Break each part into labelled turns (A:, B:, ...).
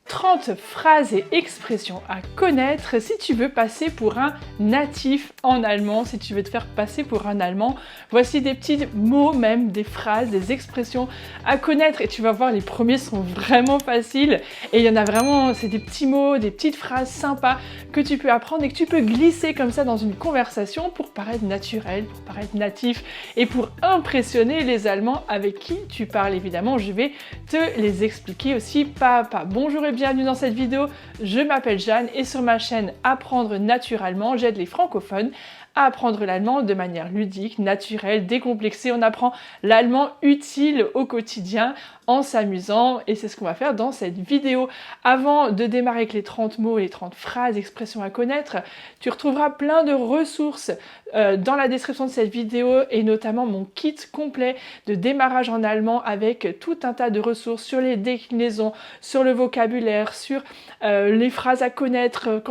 A: 30 phrases et expressions à connaître si tu veux passer pour un natif en allemand, si tu veux te faire passer pour un allemand. Voici des petits mots, même des phrases, des expressions à connaître et tu vas voir, les premiers sont vraiment faciles et il y en a vraiment, c'est des petits mots, des petites phrases sympas que tu peux apprendre et que tu peux glisser comme ça dans une conversation pour paraître naturel, pour paraître natif et pour impressionner les Allemands avec qui tu parles. Évidemment, je vais te les expliquer aussi pas à pas. Bonjour et bienvenue dans cette vidéo, je m'appelle Jeanne et sur ma chaîne Apprendre naturellement, j'aide les francophones à apprendre l'allemand de manière ludique, naturelle, décomplexée. On apprend l'allemand utile au quotidien en s'amusant et c'est ce qu'on va faire dans cette vidéo. Avant de démarrer avec les 30 mots et les 30 phrases, expressions à connaître, tu retrouveras plein de ressources dans la description de cette vidéo et notamment mon kit complet de démarrage en allemand avec tout un tas de ressources sur les déclinaisons, sur le vocabulaire, sur les phrases à connaître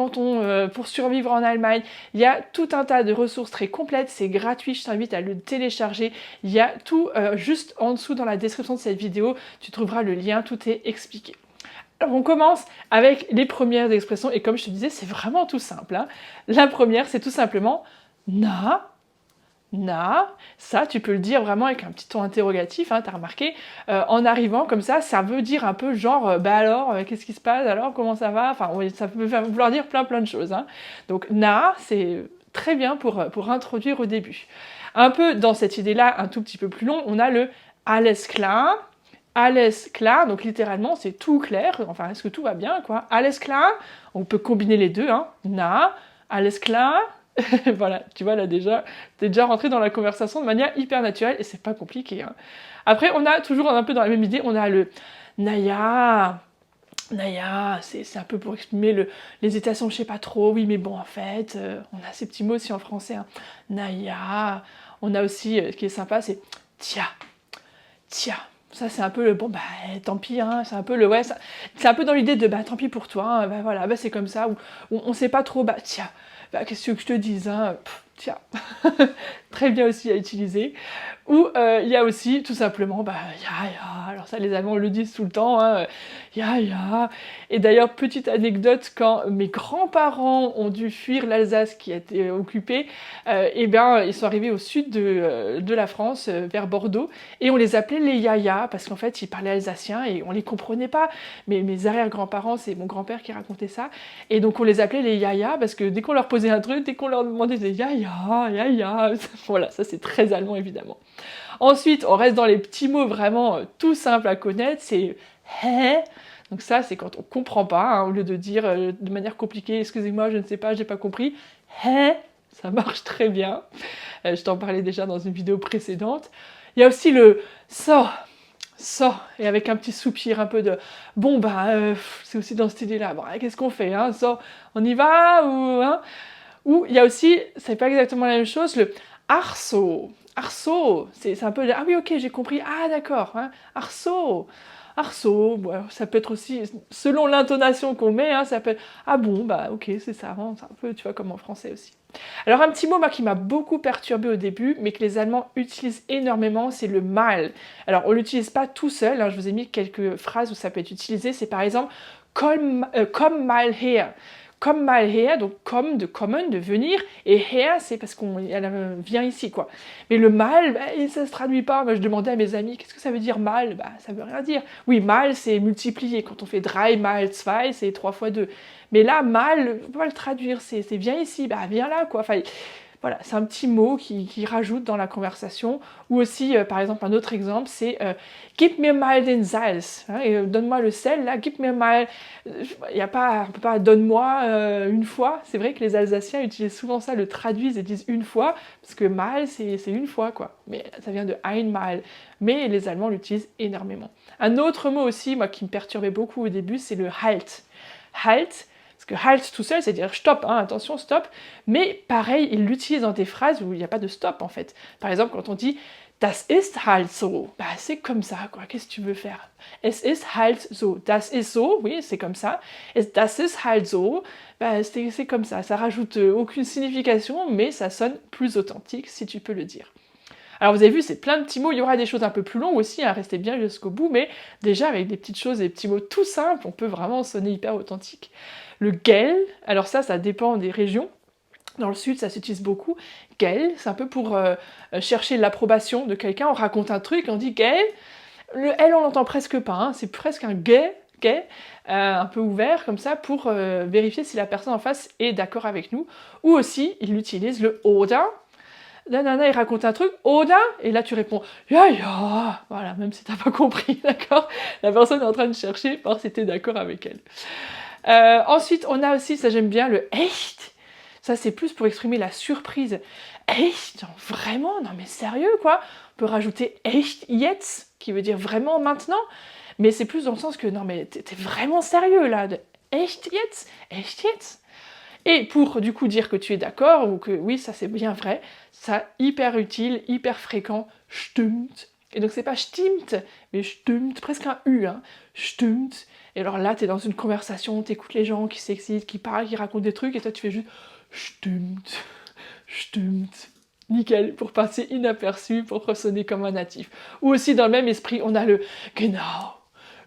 A: pour survivre en Allemagne. Il y a tout un tas de ressources très complètes, c'est gratuit, je t'invite à le télécharger. Il y a tout juste en dessous dans la description de cette vidéo, tu trouveras le lien, tout est expliqué. Alors on commence avec les premières expressions et comme je te disais, c'est vraiment tout simple, hein. La première, c'est tout simplement na. Na, ça tu peux le dire vraiment avec un petit ton interrogatif, hein, t'as remarqué, en arrivant comme ça veut dire un peu genre, bah alors, qu'est-ce qui se passe, alors comment ça va, enfin oui, ça peut vouloir dire plein de choses, hein. Donc na, c'est très bien pour introduire au début. Un peu dans cette idée-là, un tout petit peu plus long, on a le alles klar. Alles klar, donc littéralement c'est tout clair, enfin est-ce que tout va bien quoi. Alles klar, on peut combiner les deux, hein. Na, alles klar. Voilà, tu vois là déjà, t'es déjà rentré dans la conversation de manière hyper naturelle et c'est pas compliqué, hein. Après, on a toujours un peu dans la même idée, on a le naja. Naja, c'est un peu pour exprimer l'hésitation, je sais pas trop, oui mais bon en fait, on a ces petits mots aussi en français, hein. Naja, on a aussi, ce qui est sympa, c'est tiens, tiens. Ça c'est un peu le bon bah tant pis, hein, c'est un peu le ouais, c'est un peu dans l'idée de bah tant pis pour toi, hein, bah voilà, bah c'est comme ça, ou on sait pas trop, bah tiens, bah qu'est-ce que je te dise, hein, tiens, très bien aussi à utiliser. Ou il y a aussi tout simplement bah ya ya, alors ça les Allemands le disent tout le temps, hein, ya ya. Et d'ailleurs petite anecdote, quand mes grands-parents ont dû fuir l'Alsace qui a été occupée, et bien ils sont arrivés au sud de la France, vers Bordeaux, et on les appelait les yaya parce qu'en fait ils parlaient alsacien et on les comprenait pas. Mais mes arrière-grands-parents, c'est mon grand-père qui racontait ça, et donc on les appelait les yaya parce que dès qu'on leur posait un truc, dès qu'on leur demandait des yaya, yaya, voilà, ça c'est très allemand évidemment. Ensuite, on reste dans les petits mots vraiment tout simples à connaître, c'est hé. Donc ça, c'est quand on comprend pas, hein, au lieu de dire de manière compliquée, excusez-moi, je ne sais pas, j'ai pas compris. Hé, ça marche très bien. Je t'en parlais déjà dans une vidéo précédente. Il y a aussi le so, et avec un petit soupir, un peu de bon bah, c'est aussi dans cette idée-là. Bon, qu'est-ce qu'on fait, hein, so, on y va ou hein. Ou il y a aussi, c'est pas exactement la même chose, le arso. Arso, c'est un peu de, ah oui ok j'ai compris, ah d'accord, hein, arso. Arso, bon, ça peut être aussi, selon l'intonation qu'on met, hein, ça peut être, ah bon, bah ok c'est ça, hein, c'est un peu, tu vois, comme en français aussi. Alors un petit mot moi, qui m'a beaucoup perturbé au début, mais que les Allemands utilisent énormément, c'est le mal. Alors on l'utilise pas tout seul, hein, je vous ai mis quelques phrases où ça peut être utilisé, c'est par exemple, komm mal her. Comme mal her, donc comme de kommen, de venir, et her, c'est parce qu'elle vient ici, quoi. Mais le mal, bah, ça se traduit pas. Moi, je demandais à mes amis, qu'est-ce que ça veut dire mal? Bah, ça veut rien dire. Oui, mal, c'est multiplier. Quand on fait 3 mal 2, c'est 3 fois 2. Mais là, mal, on peut pas le traduire, c'est viens ici, bah, viens là, quoi. Enfin, voilà, c'est un petit mot qui rajoute dans la conversation. Ou aussi, par exemple, un autre exemple, c'est gib mir mal den Salz. Hein, donne-moi le sel, là, gib mir mal. On peut pas donne-moi une fois. C'est vrai que les Alsaciens utilisent souvent ça, le traduisent et disent une fois, parce que mal, c'est une fois, quoi. Mais ça vient de einmal. Mais les Allemands l'utilisent énormément. Un autre mot aussi, moi, qui me perturbait beaucoup au début, c'est le halt. Halt. Parce que halt tout seul, c'est dire stop, hein, attention, stop. Mais pareil, il l'utilise dans des phrases où il n'y a pas de stop en fait. Par exemple, quand on dit das ist halt so, bah c'est comme ça, quoi. Qu'est-ce que tu veux faire? Es ist halt so. Das ist so, oui, c'est comme ça. Das ist halt so, bah c'est comme ça. Ça rajoute aucune signification, mais ça sonne plus authentique si tu peux le dire. Alors vous avez vu, c'est plein de petits mots, il y aura des choses un peu plus longues aussi, hein, restez bien jusqu'au bout, mais déjà avec des petites choses, des petits mots tout simples, on peut vraiment sonner hyper authentique. Le gel, alors ça dépend des régions. Dans le sud, ça s'utilise beaucoup. Gel, c'est un peu pour chercher l'approbation de quelqu'un. On raconte un truc, on dit gel. Le L, on l'entend presque pas. Hein. C'est presque un gay, un peu ouvert comme ça, pour vérifier si la personne en face est d'accord avec nous. Ou aussi, il utilise le oder. La nana, il raconte un truc, oder, et là tu réponds ya ya. Voilà, même si t'as pas compris, d'accord. La personne est en train de chercher, voir si t'es d'accord avec elle. Ensuite, on a aussi, ça j'aime bien, le echt. Ça, c'est plus pour exprimer la surprise. Echt? Vraiment? Non mais sérieux, quoi? On peut rajouter echt jetzt, qui veut dire vraiment maintenant, mais c'est plus dans le sens que, non mais t'es vraiment sérieux, là, de echt jetzt? Echt jetzt? Et pour, du coup, dire que tu es d'accord, ou que oui, ça c'est bien vrai, ça, hyper utile, hyper fréquent, stimmt. Et donc c'est pas stimmt, mais stimmt, presque un U, hein, stimmt. Et alors là, t'es dans une conversation, t'écoutes les gens qui s'excitent, qui parlent, qui racontent des trucs, et toi tu fais juste stimmt, stimmt. Nickel, pour passer inaperçu, pour sonner comme un natif. Ou aussi dans le même esprit, on a le genau,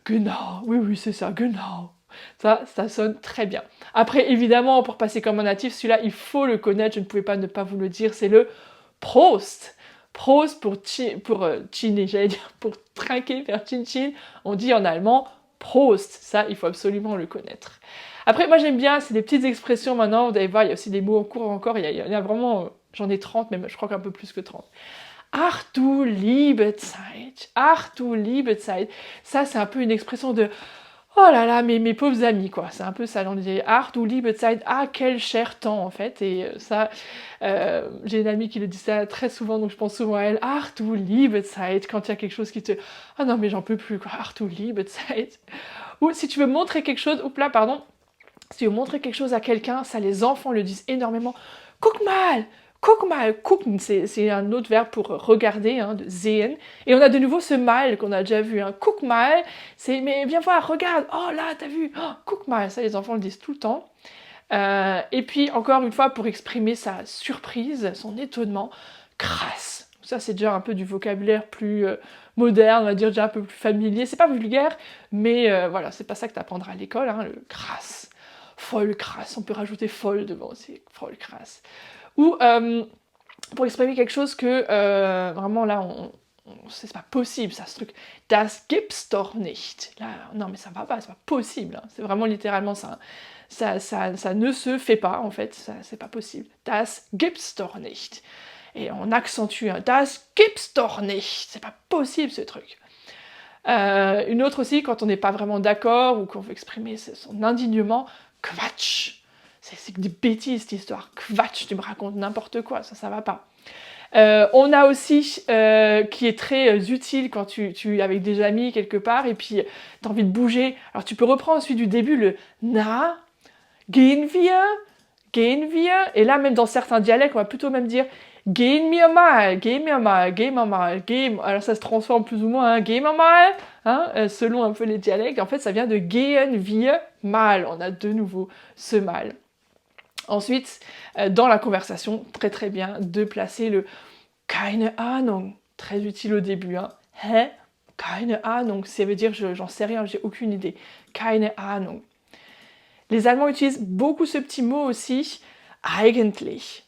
A: genau, oui, c'est ça, genau. Ça sonne très bien. Après, évidemment, pour passer comme un natif, celui-là, il faut le connaître, je ne pouvais pas ne pas vous le dire, c'est le Prost. Prost pour chiner, j'allais dire, pour trinquer, faire chin-chin, on dit en allemand Prost. Ça, il faut absolument le connaître. Après, moi j'aime bien, c'est des petites expressions maintenant, vous allez voir, il y a aussi des mots en cours encore, il y a vraiment, j'en ai 30, mais je crois qu'un peu plus que 30. Ach du liebe Zeit, ach du liebe Zeit. Ça, c'est un peu une expression de oh là là, mes pauvres amis, quoi. C'est un peu ça, on disait ach du liebe Zeit, ah quel cher temps, en fait. Et ça, j'ai une amie qui le dit ça très souvent, donc je pense souvent à elle. Ach du liebe Zeit, quand il y a quelque chose qui te... Ah non, mais j'en peux plus, quoi. Ach du liebe Zeit. Ou si tu veux montrer quelque chose, oups là, pardon. Si tu veux montrer quelque chose à quelqu'un, ça les enfants le disent énormément. Guck mal, gucken, c'est un autre verbe pour regarder, hein, de sehen. Et on a de nouveau ce mal qu'on a déjà vu. Hein. Guck mal, c'est mais viens voir, regarde, oh là, t'as vu, oh, guck mal, ça les enfants le disent tout le temps. Et puis encore une fois, pour exprimer sa surprise, son étonnement, krass. Ça c'est déjà un peu du vocabulaire plus moderne, on va dire déjà un peu plus familier. C'est pas vulgaire, mais voilà, c'est pas ça que t'apprendras à l'école, hein, le krass. Voll krass, on peut rajouter folle devant aussi, voll krass. Ou pour exprimer quelque chose que vraiment là, c'est pas possible, ça, ce truc. Das gibt's doch nicht. Là, non, mais ça va pas, c'est pas possible. Hein. C'est vraiment littéralement ça. Ça ne se fait pas, en fait, c'est pas possible. Das gibt's doch nicht. Et on accentue, hein. Das gibt's doch nicht. C'est pas possible, ce truc. Une autre aussi, quand on n'est pas vraiment d'accord ou qu'on veut exprimer son indignement, Quatsch. C'est des bêtises cette histoire. Quatsch, tu me racontes n'importe quoi, ça va pas. On a aussi qui est très utile quand tu es avec des amis quelque part et puis tu as envie de bouger. Alors tu peux reprendre celui du début, le na, gehen wir. Et là, même dans certains dialectes, on va plutôt même dire gehen wir mal. Alors ça se transforme plus ou moins, hein, gehen wir mal, hein, selon un peu les dialectes. En fait, ça vient de gehen wir mal. On a de nouveau ce mal. Ensuite, dans la conversation, très très bien, de placer le keine Ahnung, très utile au début. Hein. Hä? Keine Ahnung, ça veut dire j'en sais rien, j'ai aucune idée. Keine Ahnung. Les Allemands utilisent beaucoup ce petit mot aussi, eigentlich.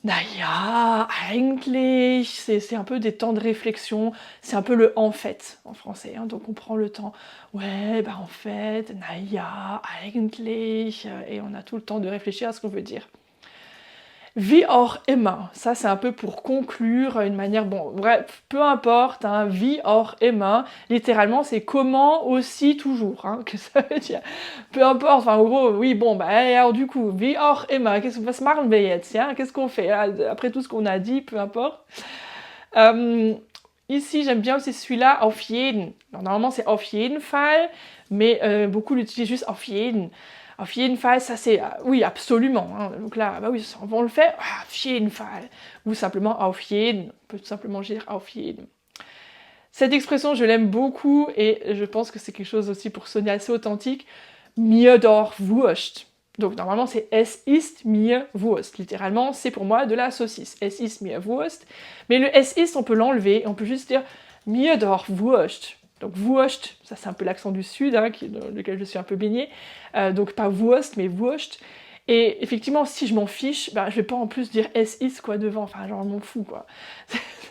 A: Naja, eigentlich, c'est un peu des temps de réflexion, c'est un peu le en fait en français, hein, donc on prend le temps, ouais, bah en fait, naja, eigentlich, et on a tout le temps de réfléchir à ce qu'on veut dire. Wie auch immer, ça c'est un peu pour conclure une manière, bon, bref, peu importe, hein, wie auch immer, littéralement c'est comment aussi toujours, hein, que ça veut dire, peu importe, enfin en gros, oui, bon, bah alors du coup, wie auch immer, was machen wir jetzt, hein, qu'est-ce qu'on fait, après tout ce qu'on a dit, peu importe. Ici, j'aime bien aussi celui-là, auf jeden. Alors, normalement c'est auf jeden Fall, mais beaucoup l'utilisent juste auf jeden. Auf jeden Fall, ça c'est, oui, absolument. Hein. Donc là, bah oui, on le fait, auf jeden Fall. Ou simplement auf jeden. On peut tout simplement dire auf jeden. Cette expression, je l'aime beaucoup et je pense que c'est quelque chose aussi pour sonner assez authentique. Mir doch wurscht. Donc normalement c'est es ist mir Wurst. Littéralement c'est pour moi de la saucisse. Es ist mir Wurst. Mais le es ist on peut l'enlever. On peut juste dire mir doch Wurst. Donc Wurst, ça c'est un peu l'accent du sud, hein, dans lequel je suis un peu baignée. Donc pas Wurst mais Wurst. Et effectivement, si je m'en fiche, je vais pas en plus dire es ist quoi devant, enfin genre je m'en fous quoi.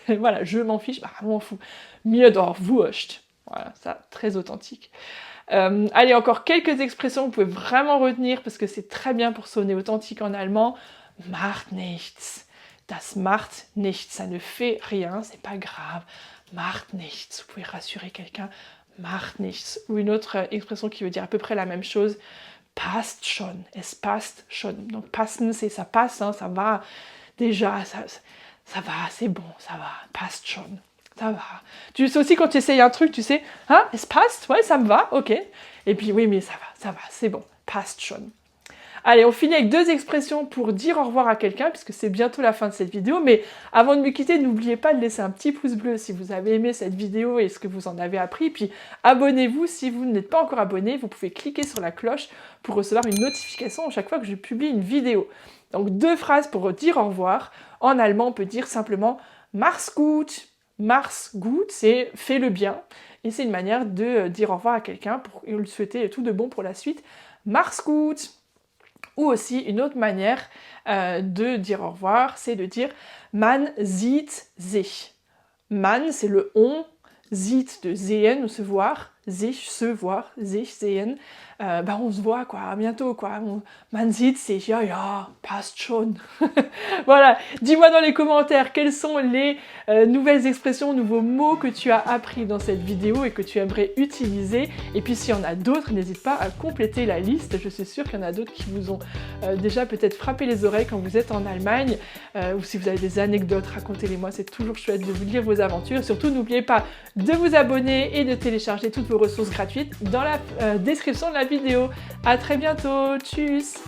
A: Voilà, je m'en fiche, je m'en fous. Mir doch Wurst. Voilà, ça, très authentique. Allez, encore quelques expressions que vous pouvez vraiment retenir parce que c'est très bien pour sonner authentique en allemand. Macht nichts. Das macht nichts. Ça ne fait rien, c'est pas grave. Macht nichts. Vous pouvez rassurer quelqu'un. Macht nichts. Ou une autre expression qui veut dire à peu près la même chose. Passt schon. Es passt schon. Donc passen, c'est ça passe, hein, ça va. Déjà, ça va, c'est bon, ça va. Passt schon. Ça va. Tu sais aussi quand tu essayes un truc, tu sais, hein, es passt, ouais, ça me va, ok. Et puis oui, mais ça va, c'est bon, passt schon. Allez, on finit avec 2 expressions pour dire au revoir à quelqu'un, puisque c'est bientôt la fin de cette vidéo. Mais avant de me quitter, n'oubliez pas de laisser un petit pouce bleu si vous avez aimé cette vidéo et ce que vous en avez appris. Puis abonnez-vous si vous n'êtes pas encore abonné. Vous pouvez cliquer sur la cloche pour recevoir une notification à chaque fois que je publie une vidéo. Donc 2 phrases pour dire au revoir. En allemand, on peut dire simplement « Mach's gut ». Mach's gut, c'est « fais le bien ». Et c'est une manière de dire au revoir à quelqu'un pour lui souhaiter tout de bon pour la suite. Mach's gut. Ou aussi une autre manière de dire au revoir, c'est de dire man sieht sich. Man, c'est le on, sieht de sehen, se voir, sich, se voir, sich, sehen. On se voit, quoi, à bientôt, quoi. Man sieht sich, ja, passt schon. Voilà, dis-moi dans les commentaires quelles sont les nouvelles expressions, nouveaux mots que tu as appris dans cette vidéo et que tu aimerais utiliser. Et puis s'il y en a d'autres, n'hésite pas à compléter la liste. Je suis sûre qu'il y en a d'autres qui vous ont déjà peut-être frappé les oreilles quand vous êtes en Allemagne. Ou si vous avez des anecdotes, racontez-les-moi, c'est toujours chouette de vous lire vos aventures. Surtout, n'oubliez pas de vous abonner et de télécharger toutes vos ressources gratuites dans la description de la vidéo. À très bientôt, tchuss!